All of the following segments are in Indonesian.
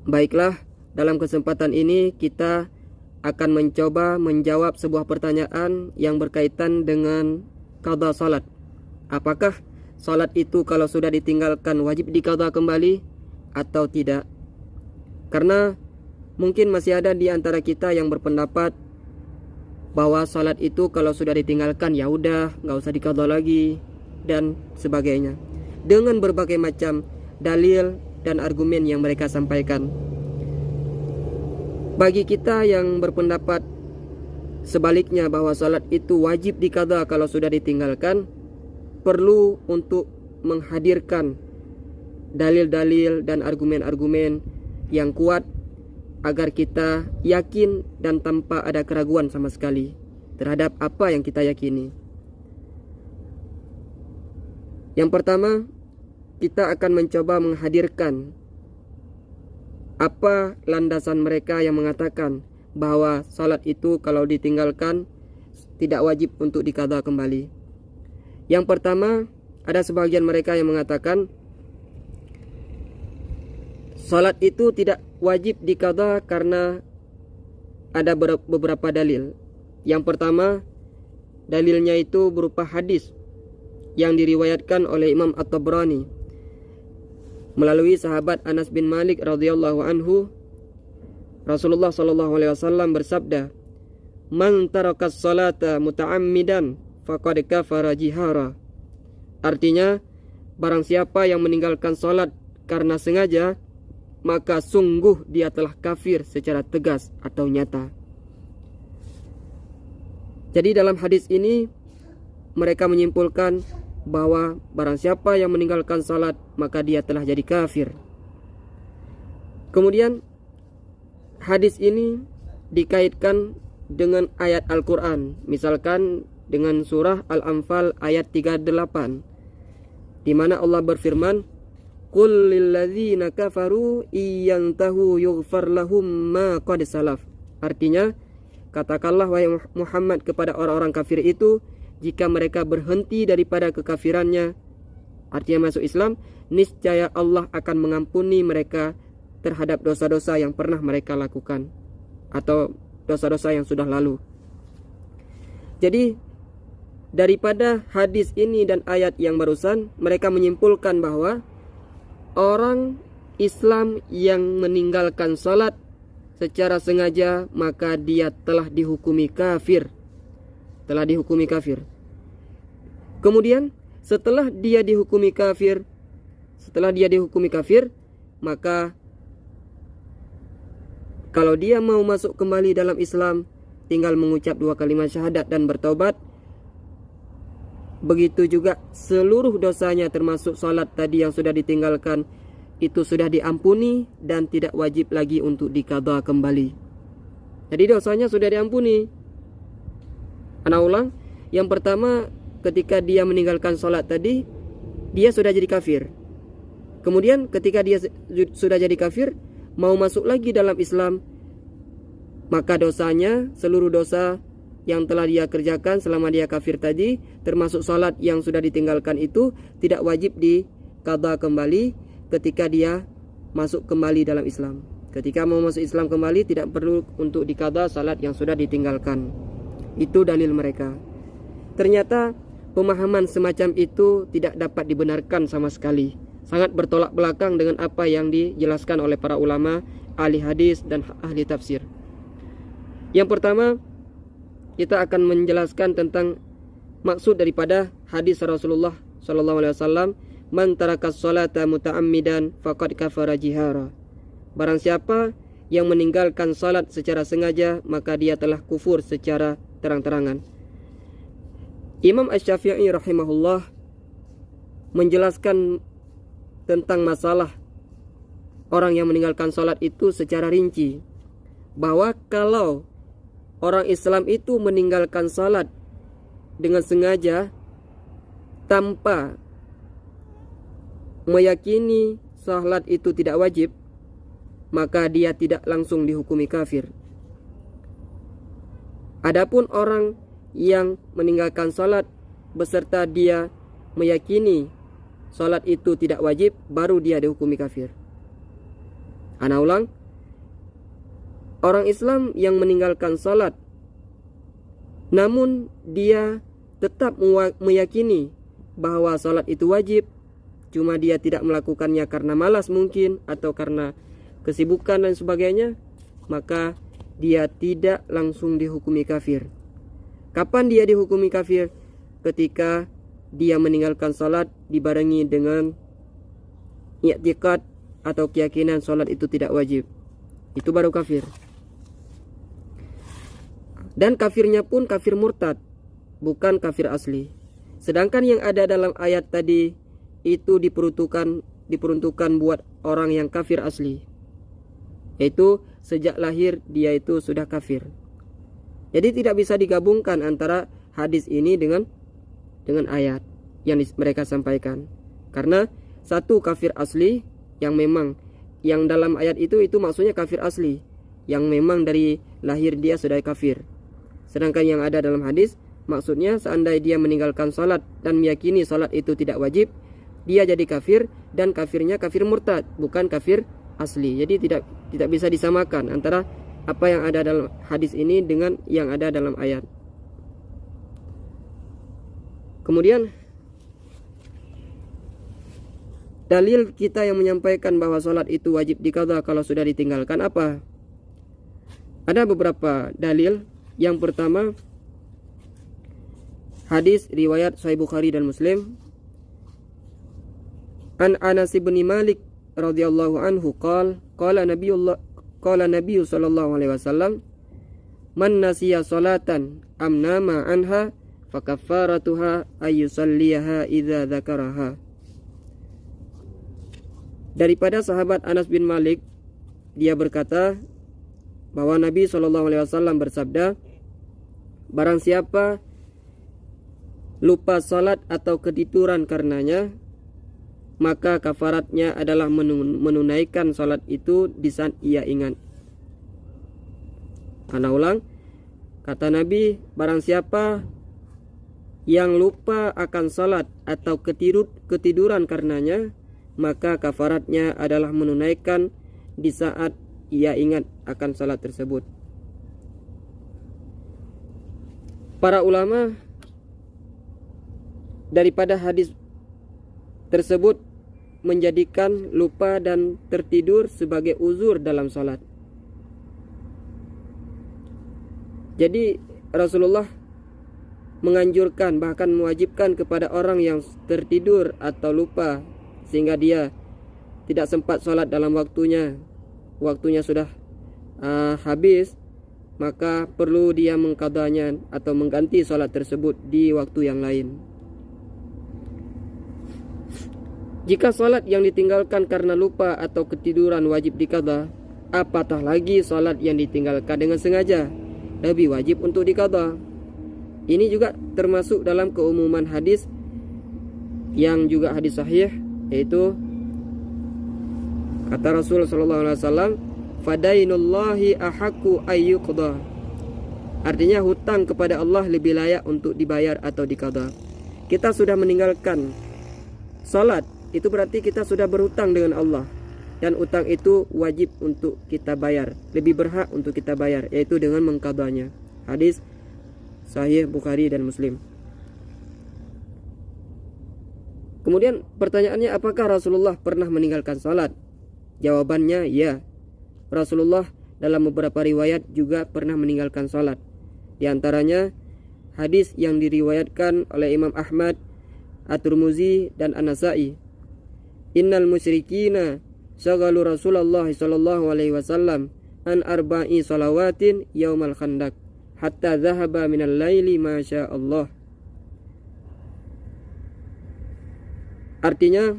Baiklah, dalam kesempatan ini kita akan mencoba menjawab sebuah pertanyaan yang berkaitan dengan qada salat. Apakah salat itu kalau sudah ditinggalkan wajib diqada kembali atau tidak? Karena mungkin masih ada di antara kita yang berpendapat bahwa salat itu kalau sudah ditinggalkan ya udah, nggak usah diqada lagi dan sebagainya, dengan berbagai macam dalil dan argumen yang mereka sampaikan. Bagi kita yang berpendapat sebaliknya bahwa salat itu wajib diqada kalau sudah ditinggalkan, perlu untuk menghadirkan dalil-dalil dan argumen-argumen yang kuat agar kita yakin dan tanpa ada keraguan sama sekali terhadap apa yang kita yakini. Yang pertama, kita akan mencoba menghadirkan apa landasan mereka yang mengatakan bahwa salat itu kalau ditinggalkan tidak wajib untuk diqada kembali. Yang pertama, ada sebagian mereka yang mengatakan salat itu tidak wajib diqada karena ada beberapa dalil. Yang pertama, dalilnya itu berupa hadis yang diriwayatkan oleh Imam At-Tabrani melalui sahabat Anas bin Malik radhiyallahu anhu. Rasulullah sallallahu alaihi wasallam bersabda, "Man tarakas salata muta'ammidan faqad kafara jihara." Artinya, barang siapa yang meninggalkan salat karena sengaja, maka sungguh dia telah kafir secara tegas atau nyata. Jadi dalam hadis ini mereka menyimpulkan bahwa barang siapa yang meninggalkan salat maka dia telah jadi kafir. Kemudian hadis ini dikaitkan dengan ayat Al-Quran, misalkan dengan surah Al-Anfal ayat 38, di mana Allah berfirman, "Qul lilladzina kafaru iyantahu yughfar lahum ma qad salaf." Artinya, katakanlah wahai Muhammad kepada orang-orang kafir itu, jika mereka berhenti daripada kekafirannya, artinya masuk Islam, niscaya Allah akan mengampuni mereka terhadap dosa-dosa yang pernah mereka lakukan atau dosa-dosa yang sudah lalu. Jadi daripada hadis ini dan ayat yang barusan, mereka menyimpulkan bahwa orang Islam yang meninggalkan salat secara sengaja maka dia telah dihukumi kafir. Kemudian setelah dia dihukumi kafir, maka kalau dia mau masuk kembali dalam Islam, tinggal mengucap 2 kalimat syahadat dan bertaubat. Begitu juga seluruh dosanya termasuk salat tadi yang sudah ditinggalkan, itu sudah diampuni dan tidak wajib lagi untuk diqada kembali. Jadi dosanya sudah diampuni. Ana ulang, yang pertama ketika dia meninggalkan salat tadi, dia sudah jadi kafir. Kemudian ketika dia sudah jadi kafir, mau masuk lagi dalam Islam, maka dosanya, seluruh dosa yang telah dia kerjakan selama dia kafir tadi, termasuk salat yang sudah ditinggalkan itu, tidak wajib diqada kembali ketika dia masuk kembali dalam Islam. Ketika mau masuk Islam kembali, tidak perlu untuk diqada salat yang sudah ditinggalkan. Itu dalil mereka. Ternyata pemahaman semacam itu tidak dapat dibenarkan sama sekali. Sangat bertolak belakang dengan apa yang dijelaskan oleh para ulama, ahli hadis dan ahli tafsir. Yang pertama, kita akan menjelaskan tentang maksud daripada hadis Rasulullah sallallahu alaihi wasallam, "Man tarakas salata muta'ammidan faqad kafara jihara." Barang siapa yang meninggalkan salat secara sengaja, maka dia telah kufur secara terang-terangan. Imam Asy-Syafi'i rahimahullah menjelaskan tentang masalah orang yang meninggalkan salat itu secara rinci, bahwa kalau orang Islam itu meninggalkan salat dengan sengaja tanpa meyakini salat itu tidak wajib, maka dia tidak langsung dihukumi kafir. Adapun orang yang meninggalkan salat beserta dia meyakini salat itu tidak wajib, baru dia dihukumi kafir. Ana ulang, orang Islam yang meninggalkan salat namun dia tetap meyakini bahwa salat itu wajib, cuma dia tidak melakukannya karena malas mungkin atau karena kesibukan dan sebagainya, maka dia tidak langsung dihukumi kafir. Kapan dia dihukumi kafir? Ketika dia meninggalkan salat dibarengi dengan i'tiqad atau keyakinan salat itu tidak wajib. Itu baru kafir. Dan kafirnya pun kafir murtad, bukan kafir asli. Sedangkan yang ada dalam ayat tadi itu diperuntukkan buat orang yang kafir asli, yaitu sejak lahir dia itu sudah kafir. Jadi tidak bisa digabungkan antara hadis ini dengan ayat yang mereka sampaikan. Karena satu kafir asli yang memang yang dalam ayat itu maksudnya kafir asli yang memang dari lahir dia sudah kafir. Sedangkan yang ada dalam hadis maksudnya seandainya dia meninggalkan salat dan meyakini salat itu tidak wajib, dia jadi kafir dan kafirnya kafir murtad, bukan kafir asli. Jadi tidak bisa disamakan antara apa yang ada dalam hadis ini dengan yang ada dalam ayat. Kemudian dalil kita yang menyampaikan bahwa salat itu wajib diqadha kalau sudah ditinggalkan apa? Ada beberapa dalil. Yang pertama, hadis riwayat Sahih Bukhari dan Muslim. An Anas bin Malik radhiyallahu anhu qala Nabi sallallahu alaihi wasallam, man nasiya salatan am nama anha fakaffaratuha ayyusalliha idza dzakaraha. Daripada sahabat Anas bin Malik, dia berkata bahwa Nabi SAW bersabda, barang siapa lupa salat atau ketiduran karenanya, maka kafaratnya adalah menunaikan salat itu di saat ia ingat. Ana ulang, kata Nabi, barang siapa yang lupa akan salat atau ketiduran karenanya, maka kafaratnya adalah menunaikan di saat ia ingat akan salat tersebut. Para ulama daripada hadis tersebut menjadikan lupa dan tertidur sebagai uzur dalam salat. Jadi Rasulullah menganjurkan, bahkan mewajibkan kepada orang yang tertidur atau lupa sehingga dia tidak sempat salat dalam waktunya sudah habis, maka perlu dia mengqadanya atau mengganti salat tersebut di waktu yang lain. Jika salat yang ditinggalkan karena lupa atau ketiduran wajib diqadha, apatah lagi salat yang ditinggalkan dengan sengaja, lebih wajib untuk diqadha. Ini juga termasuk dalam keumuman hadis yang juga hadis sahih, yaitu kata Rasul sallallahu alaihi wasallam, fadainullahi ahaqqu ayyuqda. Artinya hutang kepada Allah lebih layak untuk dibayar atau diqadha. Kita sudah meninggalkan salat, itu berarti kita sudah berhutang dengan Allah, dan utang itu wajib untuk kita bayar, lebih berhak untuk kita bayar, yaitu dengan mengqadhanya. Hadis Sahih Bukhari dan Muslim. Kemudian pertanyaannya, apakah Rasulullah pernah meninggalkan salat? Jawabannya ya. Rasulullah dalam beberapa riwayat juga pernah meninggalkan salat. Di antaranya hadis yang diriwayatkan oleh Imam Ahmad, At-Tirmizi dan An-Nasa'i. Innal musyrikina syaghalu Rasulullah sallallahu alaihi wasallam an arba'i salawatin yaumal khandaq hatta dhahaba minal laili ma sya Allah. Artinya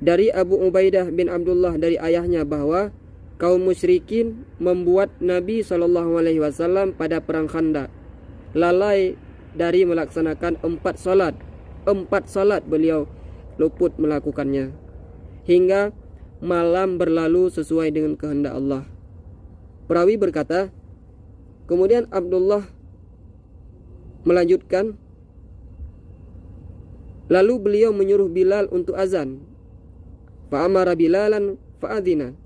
dari Abu Ubaidah bin Abdullah dari ayahnya bahwa kaum musyrikin membuat Nabi SAW pada perang Khandaq lalai dari melaksanakan 4 salat. 4 salat beliau luput melakukannya hingga malam berlalu sesuai dengan kehendak Allah. Perawi berkata, kemudian Abdullah melanjutkan, lalu beliau menyuruh Bilal untuk azan. fa amara Bilalan fa adzina.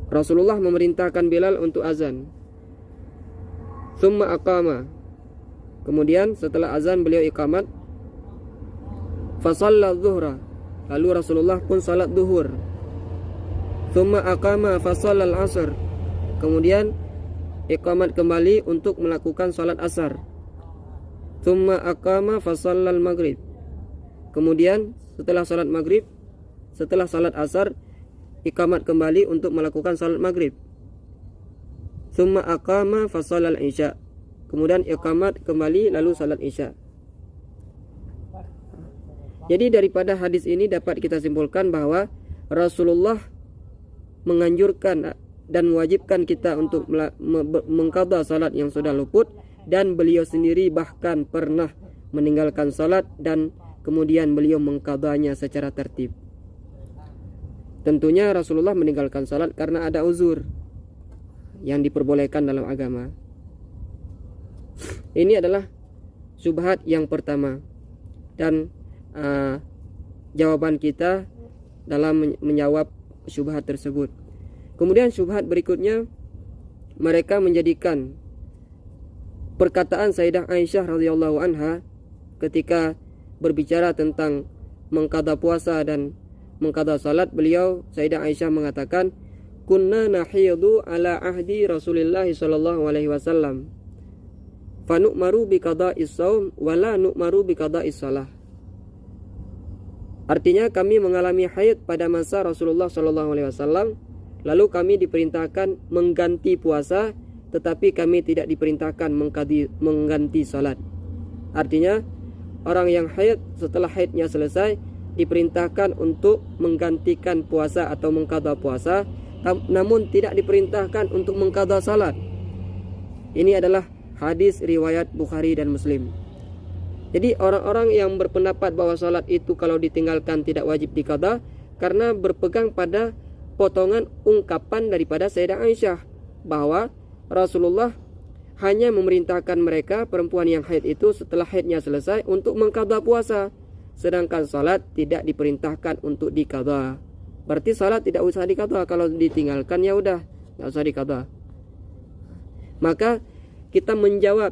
Rasulullah memerintahkan Bilal untuk azan. Tsumma aqama. Kemudian setelah azan beliau iqamat. Fa shalla dzuhra. Lalu Rasulullah pun salat zuhur. Tsumma aqama fa shallal asr. Kemudian iqamat kembali untuk melakukan salat asar. Tsumma aqama fa shallal maghrib. Kemudian setelah salat maghrib, setelah salat asar, iqamat kembali untuk melakukan salat maghrib. Tsumma aqama fa shallal isya. Kemudian iqamat kembali lalu salat isya. Jadi daripada hadis ini dapat kita simpulkan bahwa Rasulullah menganjurkan dan mewajibkan kita untuk mengqadha salat yang sudah luput, dan beliau sendiri bahkan pernah meninggalkan salat dan kemudian beliau mengqadhanya secara tertib. Tentunya Rasulullah meninggalkan salat karena ada uzur yang diperbolehkan dalam agama. Ini adalah syubhat yang pertama, dan jawaban kita dalam menjawab syubhat tersebut. Kemudian syubhat berikutnya, mereka menjadikan perkataan Sayyidah Aisyah radhiyallahu anha ketika berbicara tentang mengqadha puasa dan mengqadha salat. Beliau, Sayyidah Aisyah, mengatakan, kunna nahidu ala ahdi Rasulillah sallallahu alaihi wasallam fa nu'maru bi qada'is shaum wa la nu'maru bi qada'is shalah. Artinya kami mengalami haid pada masa Rasulullah sallallahu alaihi wasallam, lalu kami diperintahkan mengganti puasa, tetapi kami tidak diperintahkan mengganti salat. Artinya orang yang haid setelah haidnya selesai diperintahkan untuk menggantikan puasa atau mengqadha puasa, namun tidak diperintahkan untuk mengqadha salat. Ini adalah hadis riwayat Bukhari dan Muslim. Jadi orang-orang yang berpendapat bahwa salat itu kalau ditinggalkan tidak wajib diqadha karena berpegang pada potongan ungkapan daripada Sayyidah Aisyah bahwa Rasulullah hanya memerintahkan mereka, perempuan yang haid itu, setelah haidnya selesai untuk mengqadha puasa, sedangkan salat tidak diperintahkan untuk diqadha. Berarti salat tidak usah diqadha, kalau ditinggalkan ya udah, tidak usah diqadha. Maka kita menjawab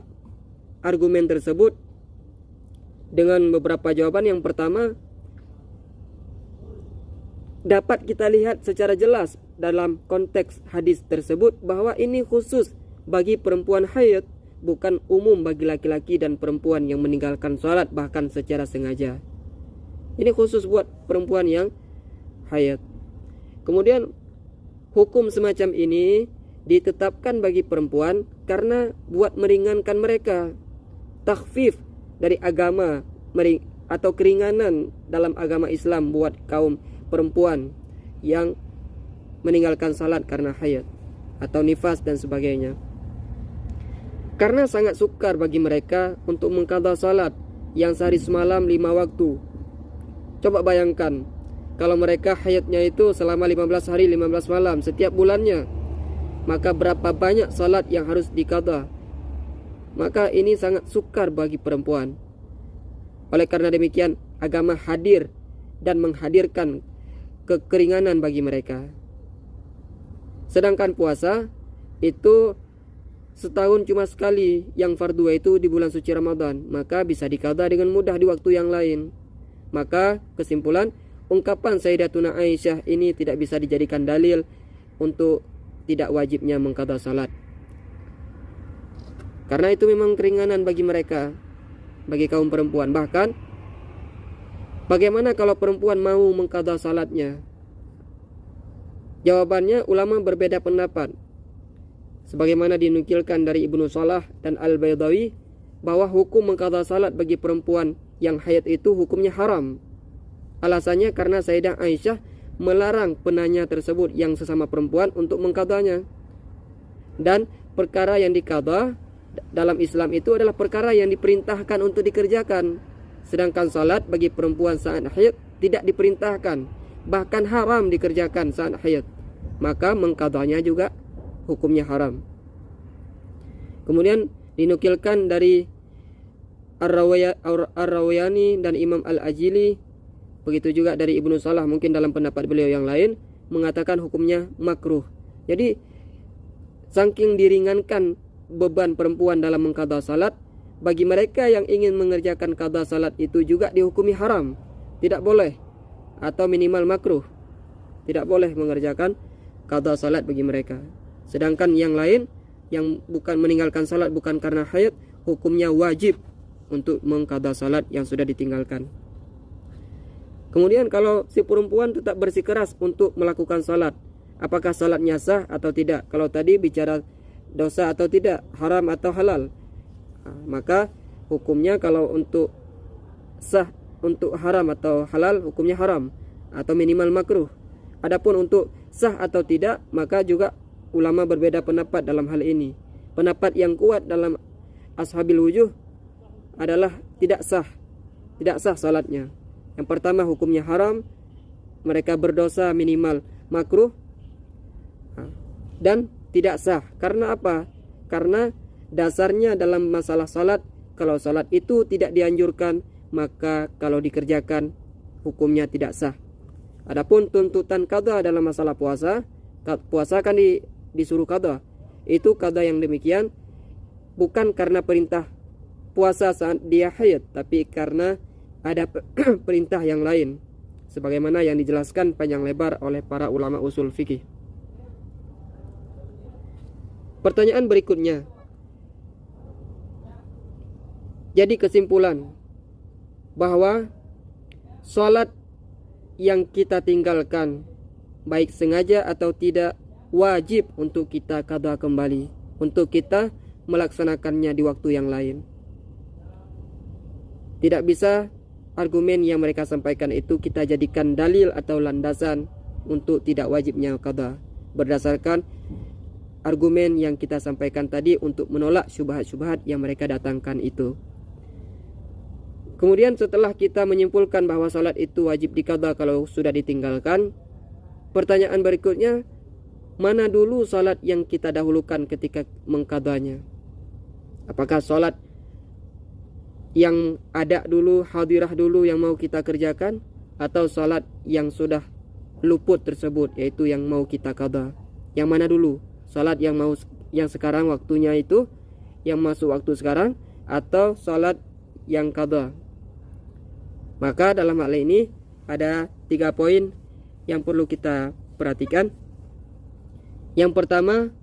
argumen tersebut dengan beberapa jawaban. Yang pertama, dapat kita lihat secara jelas dalam konteks hadis tersebut bahwa ini khusus bagi perempuan haid, bukan umum bagi laki-laki dan perempuan yang meninggalkan salat bahkan secara sengaja. Ini khusus buat perempuan yang haid. Kemudian hukum semacam ini ditetapkan bagi perempuan karena buat meringankan mereka. Takhfif dari agama atau keringanan dalam agama Islam buat kaum perempuan yang meninggalkan salat karena haid atau nifas dan sebagainya. Karena sangat sukar bagi mereka untuk mengqadha salat yang sehari semalam 5 waktu. Coba bayangkan kalau mereka haidnya itu selama 15 hari 15 malam setiap bulannya, maka berapa banyak salat yang harus diqadha. Maka ini sangat sukar bagi perempuan. Oleh karena demikian, agama hadir dan menghadirkan kekeringanan bagi mereka. Sedangkan puasa itu setahun cuma sekali, yang fardu itu di bulan suci Ramadan, maka bisa diqadha dengan mudah di waktu yang lain. Maka kesimpulan, ungkapan Sayyidatuna Aisyah ini tidak bisa dijadikan dalil untuk tidak wajibnya mengqadha salat. Karena itu memang keringanan bagi mereka, bagi kaum perempuan. Bahkan bagaimana kalau perempuan mau mengqadha salatnya? Jawabannya ulama berbeda pendapat. Sebagaimana dinukilkan dari Ibnu Salah dan Al-Baydawi bahwa hukum mengqadha salat bagi perempuan yang haid itu hukumnya haram. Alasannya karena Sayyidah Aisyah melarang penanya tersebut yang sesama perempuan untuk mengqadhanya. Dan perkara yang diqadha dalam Islam itu adalah perkara yang diperintahkan untuk dikerjakan. Sedangkan salat bagi perempuan saat haid tidak diperintahkan, bahkan haram dikerjakan saat haid. Maka mengqadhanya juga hukumnya haram. Kemudian dinukilkan dari Ar-Rawayani dan Imam Al-Ajili Begitu juga dari Ibnu Salah, mungkin dalam pendapat beliau yang lain mengatakan hukumnya makruh. Jadi saking diringankan beban perempuan dalam mengqadha salat, bagi mereka yang ingin mengerjakan qadha salat itu juga dihukumi haram, tidak boleh, atau minimal makruh, tidak boleh mengerjakan qadha salat bagi mereka. Sedangkan yang lain yang bukan meninggalkan salat bukan karena haid, hukumnya wajib untuk mengqadha salat yang sudah ditinggalkan. Kemudian kalau si perempuan tetap bersikeras untuk melakukan salat, apakah salatnya sah atau tidak? Kalau tadi bicara dosa atau tidak, haram atau halal, maka hukumnya kalau untuk sah, untuk haram atau halal, hukumnya haram atau minimal makruh. Adapun untuk sah atau tidak, maka juga ulama berbeda pendapat dalam hal ini. Pendapat yang kuat dalam ashabil wujuh adalah tidak sah salatnya. Yang pertama hukumnya haram, mereka berdosa minimal makruh, dan tidak sah. Karena apa? Karena dasarnya dalam masalah salat, kalau salat itu tidak dianjurkan, maka kalau dikerjakan hukumnya tidak sah. Adapun tuntutan qadha dalam masalah puasa kan disuruh qadha. Itu qadha yang demikian bukan karena perintah puasa saat dia haid, tapi karena ada perintah yang lain, sebagaimana yang dijelaskan panjang lebar oleh para ulama usul fikih. Pertanyaan berikutnya. Jadi kesimpulan bahwa salat yang kita tinggalkan, baik sengaja atau tidak, wajib untuk kita qadha kembali, untuk kita melaksanakannya di waktu yang lain. Tidak bisa argumen yang mereka sampaikan itu kita jadikan dalil atau landasan untuk tidak wajibnya qadha, berdasarkan argumen yang kita sampaikan tadi untuk menolak syubhat-syubhat yang mereka datangkan itu. Kemudian setelah kita menyimpulkan bahwa salat itu wajib diqadha kalau sudah ditinggalkan, pertanyaan berikutnya, mana dulu salat yang kita dahulukan ketika mengqadhanya? Apakah salat yang ada dulu, hadirah dulu yang mau kita kerjakan, atau salat yang sudah luput tersebut, yaitu yang mau kita qadha? Yang mana dulu? Salat yang sekarang waktunya itu, yang masuk waktu sekarang, atau salat yang qadha? Maka dalam hal ini ada 3 poin yang perlu kita perhatikan. Yang pertama,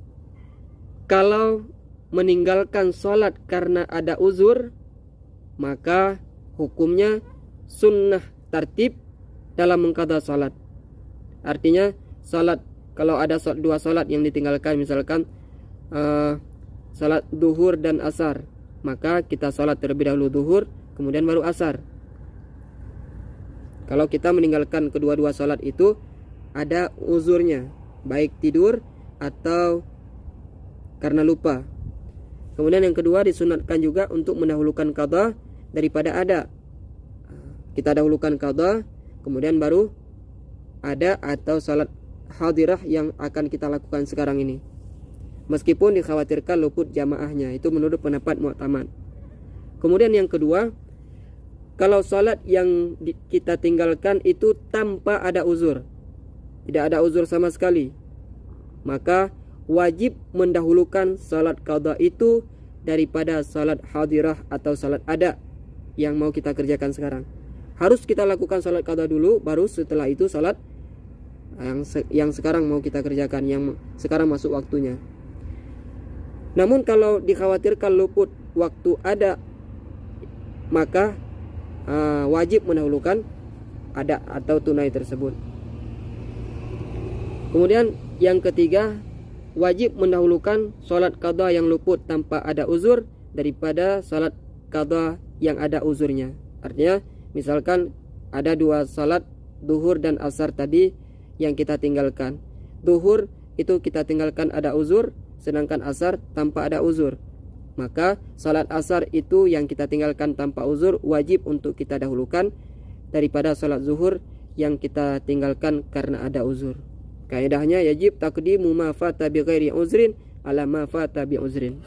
kalau meninggalkan salat karena ada uzur, maka hukumnya sunnah tartib dalam mengqadha salat. Artinya salat, kalau ada 2 salat yang ditinggalkan, misalkan salat duhur dan asar, maka kita salat terlebih dahulu duhur, kemudian baru asar. Kalau kita meninggalkan kedua-dua salat itu ada uzurnya, baik tidur atau karena lupa. Kemudian yang kedua, disunatkan juga untuk mendahulukan qadha daripada ada. Kita dahulukan qadha, kemudian baru ada atau salat hadirah yang akan kita lakukan sekarang ini, meskipun dikhawatirkan luput jamaahnya. Itu menurut pendapat mu'tamad. Kemudian yang kedua, kalau salat yang kita tinggalkan itu tanpa ada uzur, tidak ada uzur sama sekali, maka wajib mendahulukan salat qadha itu daripada salat hadirah atau salat ada yang mau kita kerjakan sekarang. Harus kita lakukan salat qadha dulu, baru setelah itu salat yang sekarang mau kita kerjakan, yang sekarang masuk waktunya. Namun kalau dikhawatirkan luput waktu ada, maka wajib mendahulukan ada atau tunai tersebut. Kemudian yang ketiga, wajib mendahulukan salat qadha yang luput tanpa ada uzur daripada salat qadha yang ada uzurnya. Artinya misalkan ada 2 salat duhur dan asar tadi yang kita tinggalkan. Duhur itu kita tinggalkan ada uzur, sedangkan asar tanpa ada uzur. Maka salat asar itu yang kita tinggalkan tanpa uzur wajib untuk kita dahulukan daripada salat zuhur yang kita tinggalkan karena ada uzur. Kaidahnya yajib taqdimu ma fata bi ghairi uzrin ala ma fata bi uzrin.